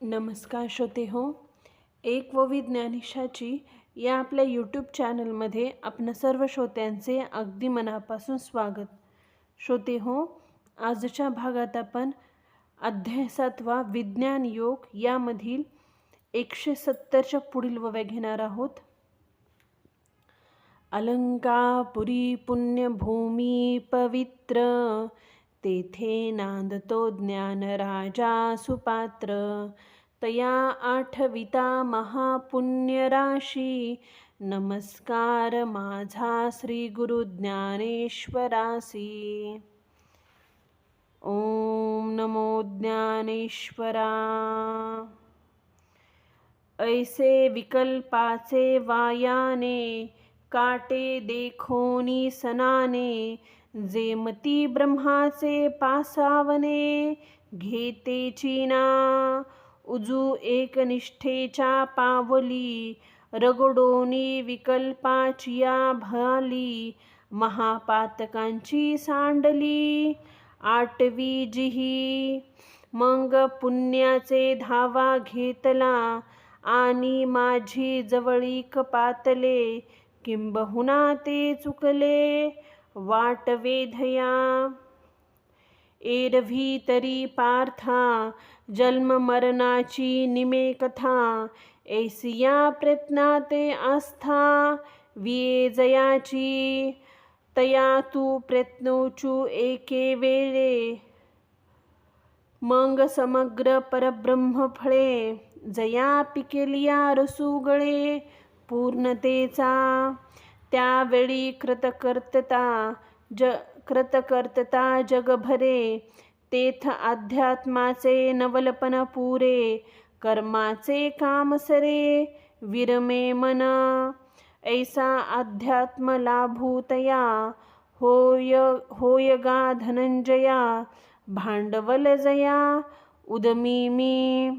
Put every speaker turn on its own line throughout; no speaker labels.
नमस्कार श्रोते हो. एक व विज्ञानिशाची या आपल्या यूट्यूब चॅनलमध्ये आपण सर्व श्रोत्यांचे अगदी मनापासून स्वागत. श्रोते हो, आजच्या भागात आपण अध्याय 7 विज्ञान योग यामधील 170च्या पुढील वव्या घेणार आहोत. अलंकापुरी पुण्यभूमी पवित्र, तेथे नांदतो ज्ञान राजा सुपात्र. तया आठविता महापुण्य राशी, नमस्कार माझा श्री गुरु ज्ञानेश्वरासी. ओम नमो ज्ञानेश्वरा. ऐसे विकल्पाचे वायाने, काटे देखोनी सनाने. जेमती ब्रह्माचे पासावने, घेते चिना उजू एकनिष्ठेच्या पावली. रगडोनी विकल्पाचिया भाली, महापातकांची सांडली. आठवी जिही मग पुण्याचे धावा घेतला, आणि माझी जवळीक पातले. किंबहुना ते चुकले वाट वेधया. एरवी तरी पार्था जन्म मरणाची निमे कथा. ऐसिया प्रयत्नाते आस्था विजयाची. तया तू प्रयत्नोचू एके वेळे, मग समग्र परब्रह्म फळे. जया पिकेलिया रसुगळे पूर्णतेचा, त्यावेळी कृतकर्तता जगभरे. तेथ अध्यात्माचे नवलपन पुरे, कर्माचे काम सरे विरमे मन. ऐसा अध्यात्म लाभूतया, होय गा धनंजया. भांडवल जया उदमी मी,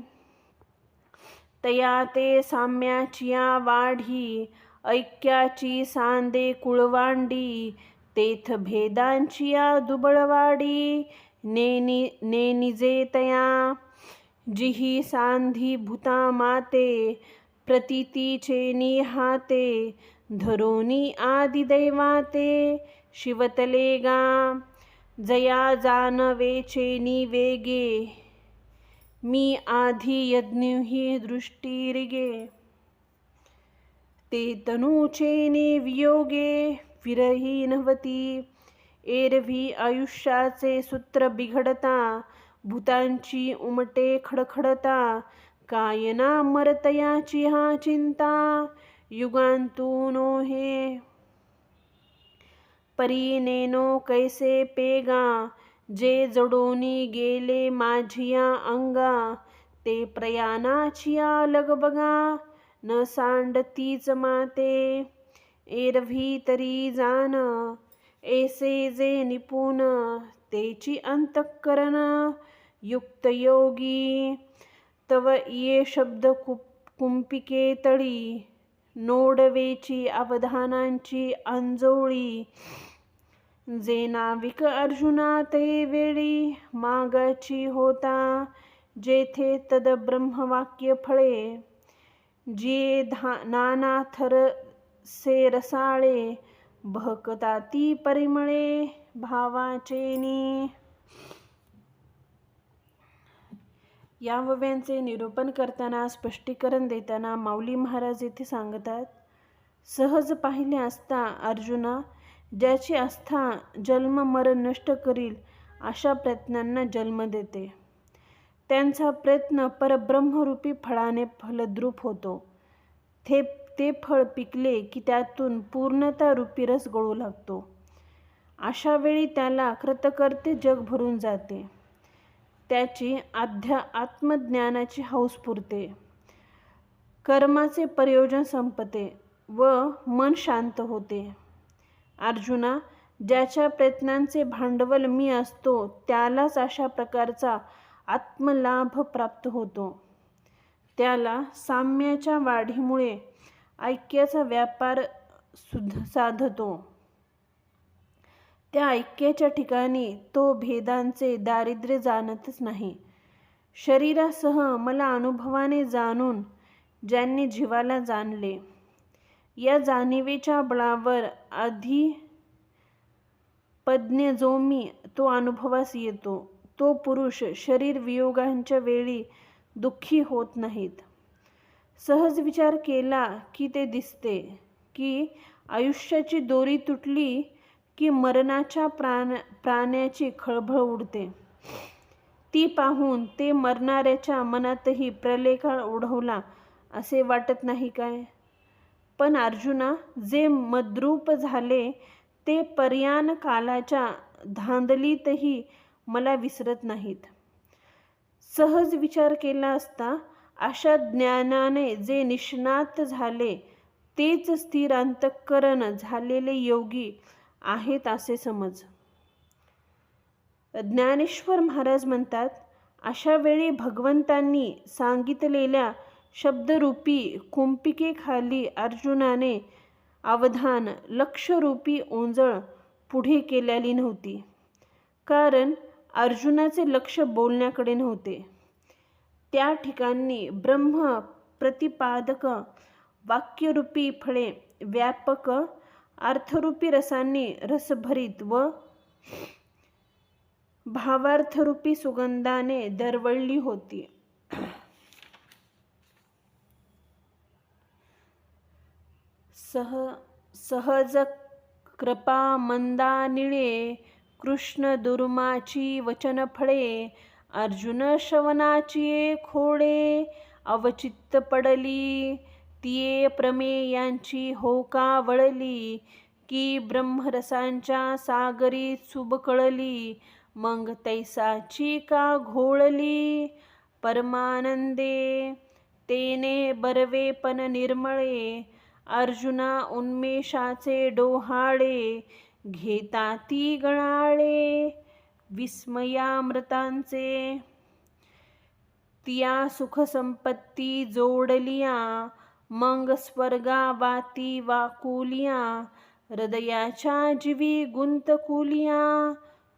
तया ते साम्याचिया वाढी. ऐक्याची सांदे कुळवांडी, तेथ भेदांचिया दुबळवाडी. नेनिजे तया जिही सांधी भूता माते. प्रतीतीचे निहाते धरोनी आदिदैवाते. शिवतले गा जया जानवेचे निवेगे, मी आधी यज्ञही दृष्टीरिगे. ते तनूचे वियोगे विरहीनवती. एरवी आयुष्याचे सूत्र बिघडता, भूतांची उमटे खडखडता. कायना मरतयाची हा चिंता, युगांतूनो हे परीनेनो कैसे पेगा. जे जडोनी गेले माझिया अंगा, ते प्रयाणाचिया लगबगा. न सांडतीच माते एरवी तरी जाण. ऐसे जे निपुण तेची अंतःकरण. युक्तयोगी तव ये शब्द कुंपिके तळी. नोडवेची अवधानांची अंजोळी. जे नाविक अर्जुना ते वेळी मागाची होता, जेथे तद ब्रह्मवाक्य फळे. जे नाना थर से रसाळे, बहकताती परिमळे भावाचेनी. या वव्यांचे निरूपण करताना, स्पष्टीकरण देताना माऊली महाराज येथे सांगतात. सहज पाहिले असता अर्जुना, ज्याची आस्था जन्म मरण नष्ट करील अशा प्रयत्नांना जन्म देते. त्यांचा प्रयत्न परब्रह्मरूपी फळाने फलद्रूप होतो. ते फळ पिकले की त्यातून पूर्णता रूपी रस गळू लागतो. अशा वेळी त्याला कृतकर्ते जग भरून जाते. त्याची आत्मज्ञानाची हौस पुरते. कर्माचे प्रयोजन संपते व मन शांत होते. अर्जुना, ज्याच्या प्रयत्नांचे भांडवल मी असतो, त्यालाच अशा प्रकारचा आत्मलाभ प्राप्त होतो. त्याला साम्याच्या वाढीमुळे ऐक्याचा व्यापार साधतो. त्या ऐक्याच्या ठिकाणी तो भेदांचे दारिद्र्य जाणतच नाही. शरीरासह मला अनुभवाने जाणून ज्यांनी जीवाला जाणले, या जाणीवेच्या बळावर अधिपज्ञ जो मी, तो अनुभवास येतो. तो पुरुष शरीर वियोगांच्या वेळी दुःखी होत नाहीत. सहज विचार केला की ते दिसते की आयुष्याची दोरी तुटली की मरणाच्या प्राण्याची खळबळ उडते. ती पाहून ते मरणाऱ्याच्या मनातही प्रलयकाळ ओढवला असे वाटत नाही काय? पण अर्जुना, जे मद्रूप झाले ते पर्यान कालाच्या धांदलीतही मला विसरत नाहीत. सहज विचार केला असता अशा ज्ञानाने जे निष्णात झाले तेच स्थिर अंतःकरण झालेले योगी आहेत असे समज. ज्ञानेश्वर महाराज म्हणतात, अशा वेळी भगवंतांनी सांगितलेल्या शब्दरूपी कुंपिकेखाली अर्जुनाने अवधान लक्षरूपी ओंजळ पुढे केलेली नव्हती. कारण अर्जुनाचे लक्ष बोलण्याकडे नव्हते. त्या ठिकाणी ब्रह्म प्रतिपादक वाक्यरूपी फळे व्यापक अर्थरूपी रसांनी रसभरीत व भावार्थरूपी सुगंधाने दरवळली होती. सहज कृपा मंदानिळे कृष्ण दुर्माची वचन फळे अर्जुन श्रवणाची खोडे अवचित्त पडली तिये प्रमेयांची होका वळली की ब्रह्मरसांच्या सागरी सुबकळली मग तैसाची का घोळली परमानंदे तेने बरवेपण निर्मळे अर्जुना उन्मेषाचे डोहाळे घेता ती गळाळे विस्मयामृतांचे तिया सुखसंपत्ती जोडलिया मग स्वर्गावाती वाकुलिया हृदयाच्या जीवी गुंतकुलिया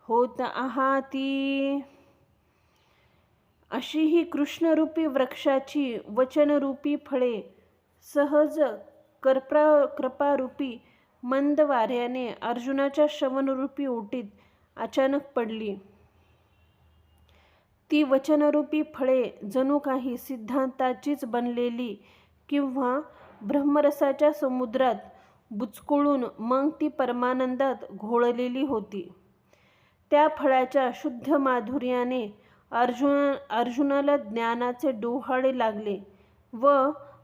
होत आहाती. अशी ही कृष्णरूपी वृक्षाची वचनरूपी फळे सहज कृपारूपी मंद वाऱ्याने अर्जुनाच्या श्रवणरूपी ओटीत अचानक पडली. ती वचनरूपी फळे जणू काही सिद्धांताचीच बनलेली किंवा ब्रह्मरसाच्या समुद्रात बुचकुळून मग ती परमानंदात घोळलेली होती. त्या फळाच्या शुद्ध माधुर्याने अर्जुनाला ज्ञानाचे डोहाळे लागले व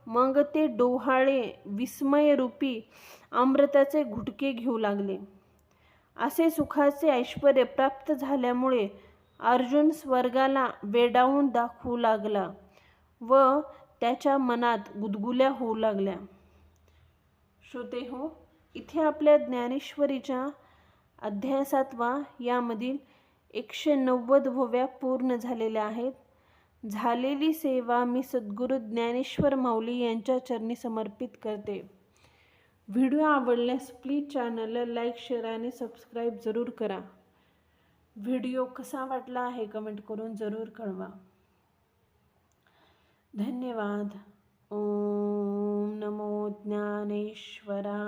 मग ते डोहाळे विस्मयरूपी अमृताचे घुटके घेऊ लागले. असे सुखाचे ऐश्वर्य प्राप्त झाल्यामुळे अर्जुन स्वर्गाला वेडावून दाखवू लागला व त्याच्या मनात गुदगुल्या होऊ लागल्या. श्रोतेहो, इथे आपल्या ज्ञानेश्वरीच्या अध्याय 7 यामधील 190 ओव्या पूर्ण झालेल्या आहेत. झालेली सेवा मी सद्गुरू ज्ञानेश्वर माऊली यांच्या चरणी समर्पित करते. व्हिडिओ आवडल्यास प्लीज चॅनलला लाईक, शेअर आणि सबस्क्राईब जरूर करा. व्हिडिओ कसा वाटला हे कमेंट करून जरूर कळवा. धन्यवाद. ओम नमो ज्ञानेश्वरा.